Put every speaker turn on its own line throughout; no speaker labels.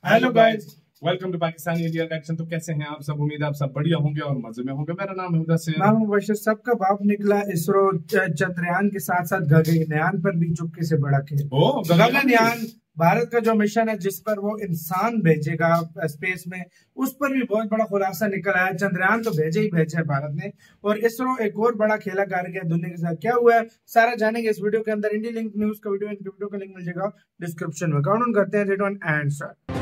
Hello guys, welcome to Pakistani India reaction. तो कैसे हैं आप सब? उम्मीद है आप सब बढ़िया होंगे और मजे में होंगे। मेरा नाम है मुदस्सिर।
मैं हूं बशीर। सबका बाप निकला इसरो चंद्रयान के साथ साथ गगनयान पर भी चुपके से बड़ा खेल। गगनयान भारत का जो मिशन है जिस पर वो इंसान भेजेगा स्पेस में, उस पर भी बहुत बड़ा खुलासा निकल आया। चंद्रयान तो भेजे ही भेजे है भारत ने, और इसरो एक और बड़ा खेला कर गया दुनिया के साथ। क्या हुआ है सारा जानेंगे इस वीडियो के अंदर। इंडी लिंक न्यूज का वीडियो का लिंक मिल जाएगा डिस्क्रिप्शन में। काउंट ऑन करते हैं, रेड ऑन एंड स्टार्ट।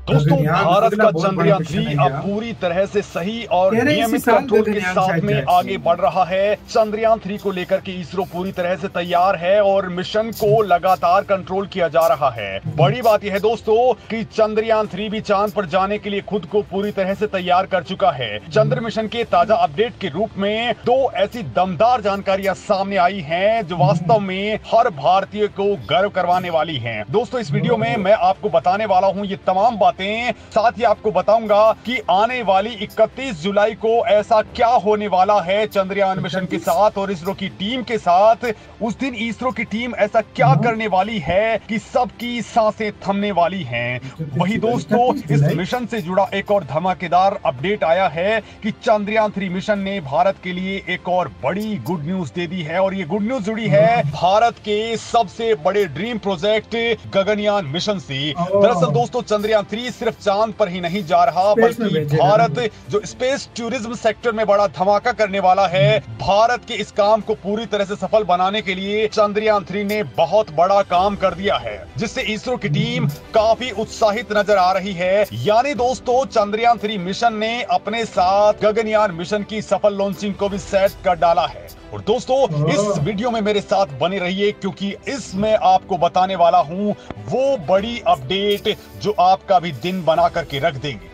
दोस्तों, भारत का चंद्रयान 3 अब पूरी तरह से सही और नियमित कंट्रोल के साथ में आगे बढ़ रहा है। चंद्रयान 3 को लेकर के इसरो पूरी तरह से तैयार है और मिशन को लगातार कंट्रोल किया जा रहा है। बड़ी बात यह है दोस्तों कि चंद्रयान 3 भी चांद पर जाने के लिए खुद को पूरी तरह से तैयार कर चुका है। चंद्र मिशन के ताजा अपडेट के रूप में दो ऐसी दमदार जानकारियां सामने आई हैं जो वास्तव में हर भारतीय को गर्व करवाने वाली हैं। दोस्तों, इस वीडियो में मैं आपको बताने वाला हूं ये तमाम बातें। साथ ही आपको बताऊंगा कि आने वाली 31 जुलाई को ऐसा क्या होने वाला है चंद्रयान मिशन के साथ और इसरो की टीम के साथ। उस दिन इसरो की टीम ऐसा क्या करने वाली है कि सबकी सांसें थमने वाली हैं। वही दोस्तों, इस मिशन से जुड़ा एक और धमाकेदार अपडेट आया है कि चंद्रयान 3 मिशन ने भारत के लिए एक और बड़ी गुड न्यूज दे दी है, और ये गुड न्यूज जुड़ी है भारत के सबसे बड़े ड्रीम प्रोजेक्ट गगनयान मिशन से। दरअसल दोस्तों, चंद्रयान 3 सिर्फ चांद पर ही नहीं जा रहा, बल्कि भारत जो स्पेस टूरिज्म सेक्टर में बड़ा धमाका करने वाला है। भारत के इस काम को पूरी तरह से सफल बनाने के लिए चंद्रयान 3 ने बहुत बड़ा काम कर दिया है, जिससे इसरो की टीम काफी उत्साहित नजर आ रही है। यानी दोस्तों, चंद्रयान 3 मिशन ने अपने साथ गगनयान मिशन की सफल लॉन्चिंग को भी सेट कर डाला है। और दोस्तों, इस वीडियो में मेरे साथ बने रहिए, क्योंकि इसमें आपको बताने वाला हूं वो बड़ी अपडेट जो आपका भी दिन बना करके रख देंगे।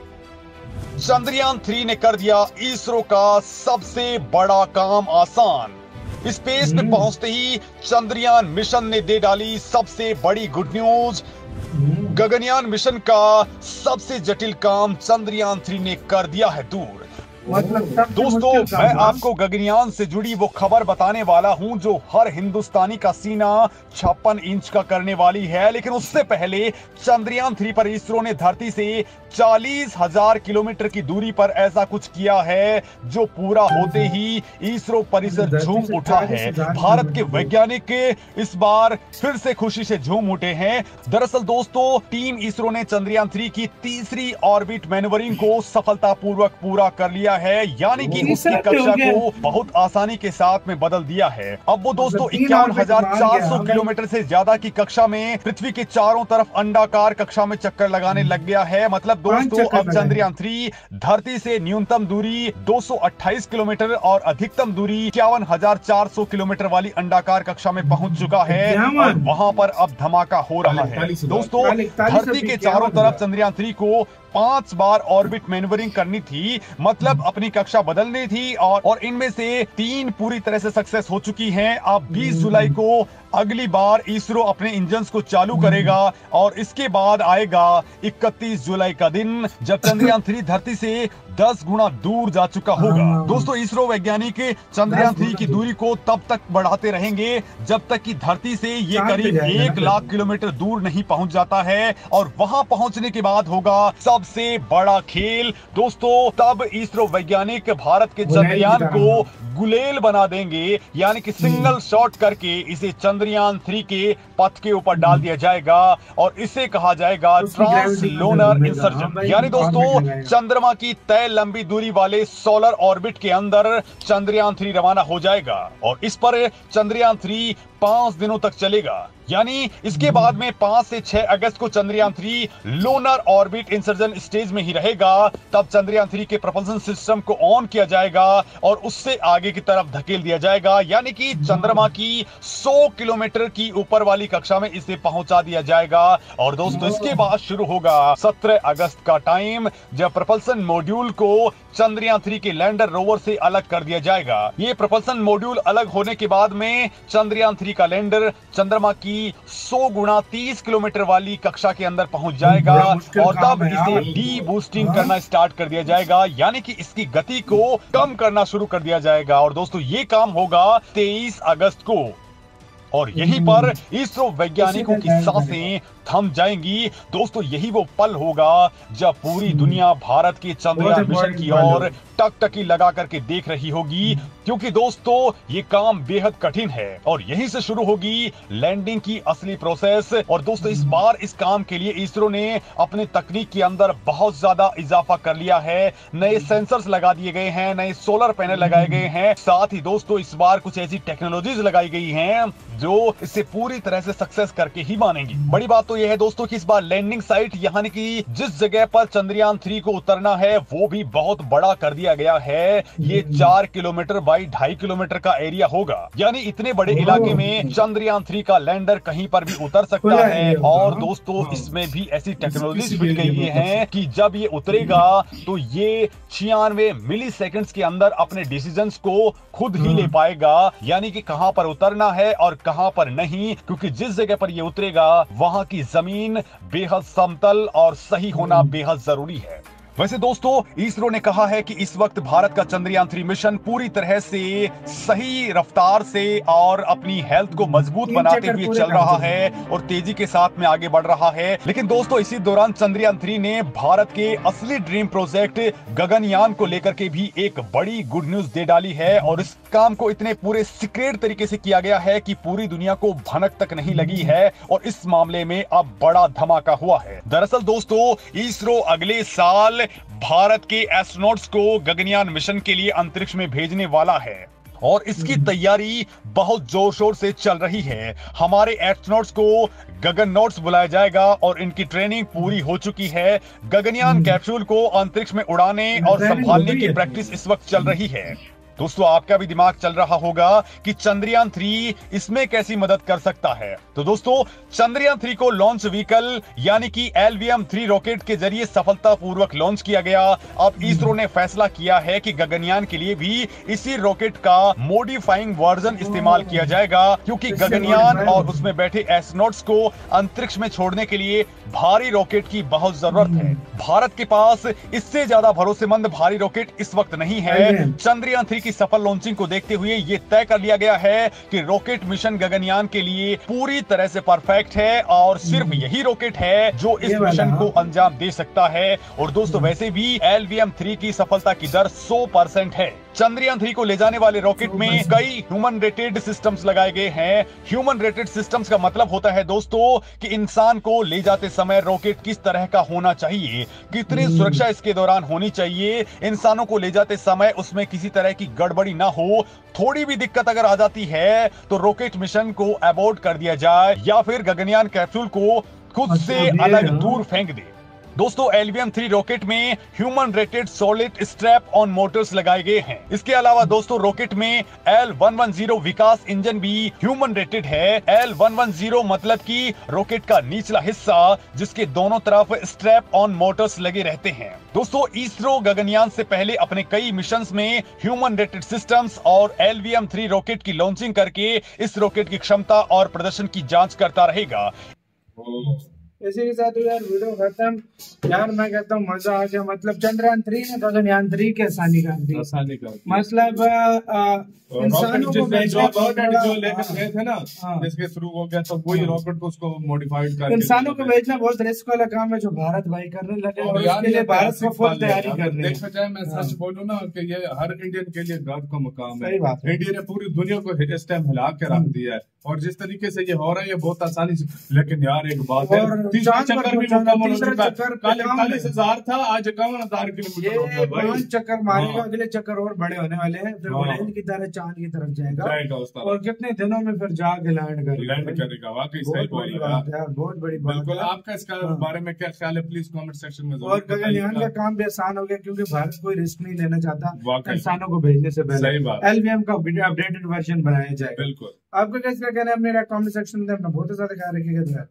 चंद्रयान 3 ने कर दिया इसरो का सबसे बड़ा काम आसान। स्पेस में पहुंचते ही चंद्रयान मिशन ने दे डाली सबसे बड़ी गुड न्यूज। गगनयान मिशन का सबसे जटिल काम चंद्रयान 3 ने कर दिया है दूर। दोस्तों, मैं आपको गगनयान से जुड़ी वो खबर बताने वाला हूं जो हर हिंदुस्तानी का सीना 56 इंच का करने वाली है। लेकिन उससे पहले चंद्रयान 3 पर इसरो ने धरती से 40,000 किलोमीटर की दूरी पर ऐसा कुछ किया है जो पूरा होते ही इसरो परिसर झूम उठा है। भारत के वैज्ञानिक इस बार फिर से खुशी से झूम उठे हैं। दरअसल दोस्तों, टीम इसरो ने चंद्रयान 3 की तीसरी ऑर्बिट मैन्यूवरिंग को सफलतापूर्वक पूरा कर लिया है, यानी कि उसकी कक्षा को बहुत आसानी के साथ में बदल दिया है। अब वो दोस्तों 51,400 किलोमीटर से ज्यादा की कक्षा में पृथ्वी के चारों तरफ अंडाकार कक्षा में चक्कर लगाने लग गया है। मतलब दोस्तों, अब चंद्रयान 3 धरती से न्यूनतम दूरी 228 किलोमीटर और अधिकतम दूरी 51,400 किलोमीटर वाली अंडाकार कक्षा में पहुंच चुका है, और वहां पर अब धमाका हो रहा है। दोस्तों, धरती के चारों तरफ चंद्रयान 3 को 5 बार ऑर्बिट मैन्यूवरिंग करनी थी, मतलब अपनी कक्षा बदलनी थी, और इनमें से 3 पूरी तरह से सक्सेस हो चुकी हैं। अब 20 जुलाई को अगली बार इसरो अपने इंजन्स को चालू करेगा, और इसके बाद आएगा 31 जुलाई का दिन जब चंद्रयान 3 धरती से 10 गुना दूर जा चुका होगा। दोस्तों, इसरो वैज्ञानिक चंद्रयान 3 की दूरी को तब तक बढ़ाते रहेंगे जब तक कि धरती से ये करीब 1 लाख किलोमीटर दूर नहीं पहुंच जाता है, और वहां पहुंचने के बाद होगा सबसे बड़ा खेल। दोस्तों, तब इसरो वैज्ञानिक भारत के चंद्रयान को गुलेल बना देंगे, यानी कि सिंगल शॉट करके इसे चंद्रयान 3 के पथ के ऊपर डाल दिया जाएगा, और इसे कहा जाएगा ट्रांसलूनर इंसर्जन। यानी दोस्तों, चंद्रमा की तय लंबी दूरी वाले सोलर ऑर्बिट के अंदर चंद्रयान 3 रवाना हो जाएगा, और इस पर चंद्रयान 3 5 दिनों तक चलेगा। यानी इसके बाद में 5 से 6 अगस्त को Chandrayaan 3 lunar orbit insertion stage में ही रहेगा। तब चंद्रयान 3 के प्रोपल्शन सिस्टम को ऑन किया जाएगा और उससे आगे की तरफ धकेल दिया जाएगा, यानी कि चंद्रमा की 100 किलोमीटर की ऊपर वाली कक्षा में इसे पहुंचा दिया जाएगा। और दोस्तों, इसके बाद शुरू होगा 17 अगस्त का टाइम, जब प्रोपल्शन मॉड्यूल को चंद्रयान 3 के लैंडर रोवर से अलग कर दिया जाएगा। ये प्रोपल्शन मॉड्यूल अलग होने के बाद में चंद्रयान 3 का लैंडर चंद्रमा की 100 गुना 30 किलोमीटर वाली कक्षा के अंदर पहुंच जाएगा, और तब इसे डी बूस्टिंग करना स्टार्ट कर दिया जाएगा, यानी कि इसकी गति को कम करना शुरू कर दिया जाएगा। और दोस्तों, ये काम होगा 23 अगस्त को। और यहीं पर इसरो वैज्ञानिकों की सांसें थम जाएंगी। दोस्तों यही वो पल होगा जब पूरी दुनिया भारत के चंद्रयान मिशन की ओर टकटकी लगा करके देख रही होगी, क्योंकि दोस्तों ये काम बेहद कठिन है और यहीं से शुरू होगी लैंडिंग की असली प्रोसेस। और दोस्तों इस बार इस काम के लिए इसरो ने अपने तकनीक के अंदर बहुत ज्यादा इजाफा कर लिया है। नए सेंसर्स लगा दिए गए हैं, नए सोलर पैनल लगाए गए हैं, साथ ही दोस्तों इस बार कुछ ऐसी टेक्नोलॉजीज लगाई गई हैं जो इसे पूरी तरह से सक्सेस करके ही मानेंगी। बड़ी बात तो यह है दोस्तों कि इस बार लैंडिंग साइट यानी कि जिस जगह पर चंद्रयान 3 को उतरना है वो भी बहुत बड़ा कर दिया गया है। ये 4 किलोमीटर बाई 2.5 किलोमीटर का एरिया होगा, यानी इतने बड़े इलाके में चंद्रयान 3 का लैंडर कहीं पर भी उतर सकता है। और दोस्तों इसमें भी ऐसी टेक्नोलॉजी फिट गई है कि जब ये उतरेगा तो ये 96 मिली सेकेंड्स के अंदर अपने डिसीजंस को खुद ही ले पाएगा, यानी कि कहां पर उतरना है और कहां पर नहीं, क्योंकि जिस जगह पर ये उतरेगा वहां की जमीन बेहद समतल और सही होना बेहद जरूरी है। वैसे दोस्तों इसरो ने कहा है कि इस वक्त भारत का चंद्रयान 3 मिशन पूरी तरह से सही रफ्तार से और अपनी हेल्थ को मजबूत बनाते हुए चल रहा है और तेजी के साथ में आगे बढ़ रहा है। लेकिन दोस्तों इसी दौरान चंद्रयान 3 ने भारत के असली ड्रीम प्रोजेक्ट गगनयान को लेकर के भी एक बड़ी गुड न्यूज दे डाली है। और इस काम को इतने पूरे सीक्रेट तरीके से किया गया है कि पूरी दुनिया को भनक तक नहीं लगी है और इस मामले में अब बड़ा धमाका हुआ है। दरअसल दोस्तों इसरो अगले साल भारत के एस्ट्रोनॉट्स को गगनयान मिशन के लिए अंतरिक्ष में भेजने वाला है और इसकी तैयारी बहुत जोर शोर से चल रही है। हमारे एस्ट्रोनॉट्स को गगननॉट्स बुलाया जाएगा और इनकी ट्रेनिंग पूरी हो चुकी है। गगनयान कैप्सूल को अंतरिक्ष में उड़ाने और संभालने की प्रैक्टिस इस वक्त चल रही है। दोस्तों आपका भी दिमाग चल रहा होगा कि चंद्रयान 3 इसमें कैसी मदद कर सकता है। तो दोस्तों चंद्रयान 3 को लॉन्च व्हीकल यानी कि LVM-3 रॉकेट के जरिए सफलतापूर्वक लॉन्च किया गया। अब इसरो ने फैसला किया है कि गगनयान के लिए भी इसी रॉकेट का मॉडिफाइंग वर्जन इस्तेमाल किया जाएगा, क्योंकि गगनयान और उसमें बैठे एस्ट्रोनॉट्स को अंतरिक्ष में छोड़ने के लिए भारी रॉकेट की बहुत जरूरत है। भारत के पास इससे ज्यादा भरोसेमंद भारी रॉकेट इस वक्त नहीं है। चंद्रयान 3 की सफल लॉन्चिंग को देखते हुए यह तय कर लिया गया है कि रॉकेट मिशन गगनयान के लिए पूरी तरह से परफेक्ट है और सिर्फ यही रॉकेट है जो इस मिशन को अंजाम दे सकता है। और दोस्तों वैसे भी LVM-3 की सफलता की दर 100% है। चंद्रयान 3 को ले जाने वाले रॉकेट में कई ह्यूमन रेटेड सिस्टम्स लगाए गए हैं। ह्यूमन रेटेड सिस्टम्स का मतलब होता है दोस्तों कि इंसान को ले जाते समय रॉकेट किस तरह का होना चाहिए, कितनी सुरक्षा इसके दौरान होनी चाहिए, इंसानों को ले जाते समय उसमें किसी तरह की गड़बड़ी ना हो। थोड़ी भी दिक्कत अगर आ जाती है तो रॉकेट मिशन को अबॉर्ट कर दिया जाए या फिर गगनयान कैप्सूल को खुद से अलग दूर फेंक दे। दोस्तों LVM-3 रॉकेट में human rated solid strap on Motors लगाए गए हैं। इसके अलावा दोस्तों रॉकेट में L110 विकास इंजन भी ह्यूमन रेटेड है। L110 मतलब कि रॉकेट का निचला हिस्सा जिसके दोनों तरफ स्ट्रैप ऑन मोटर्स लगे रहते हैं। दोस्तों इसरो गगनयान से पहले अपने कई मिशंस में ह्यूमन रेटेड सिस्टम्स और LVM-3 रॉकेट की लॉन्चिंग करके इस रॉकेट की क्षमता और प्रदर्शन की जांच करता रहेगा।
इसी के साथ यार वीडियो खत्म। यार मैं कहता हूँ मजा आ गया। मतलब चंद्रयान 3 ने गगनयान 3 की आसानी कर दी। मतलब इंसानों को
जो लेकर गए थे ना जिसके थ्रू हो गया तो वही रॉकेट को उसको मॉडिफाइड कर
इंसानों को भेजना बहुत रिस्क वाला काम है जो भारत भाई करने लगे और इसके लिए भारत को फुल तैयारी कर रही है।
देखा जाए मैं सच बोलूं ना कि ये हर इंडियन के लिए गर्व का मुकाम है। इंडिया ने पूरी दुनिया को इस टाइम हिला के रख दिया है और जिस तरीके से ये हो रहा है ये बहुत आसानी से। लेकिन यार एक बात है तीसरा चक्कर भी मुकम्मल हो चुका है। कल 41,000 था आज 51,000 किलोमीटर हो गया भाई।
5 चक्कर मारेगा अगले चक्कर और बड़े होने वाले हैं फिर बुलेट की तरह चांद की तरफ जाएगा और कितने दिनों में फिर जाके लैंड
करेगा। वाकई सही
बड़ी बात है, बहुत बड़ी बात
बिल्कुल। आपका इसका बारे में क्या ख्याल है प्लीज कमेंट सेक्शन में।
और गगनयान का काम भी आसान हो गया क्योंकि भारत कोई रिस्क नहीं लेना चाहता इंसानों को भेजने से पहले। LVM का अपडेटेड वर्जन बनाया जाए।
बिल्कुल।
आपका कैसा कहना है मेरा कमेंट सेक्शन में अपना बहुत ज्यादा ख्याल रखिएगा।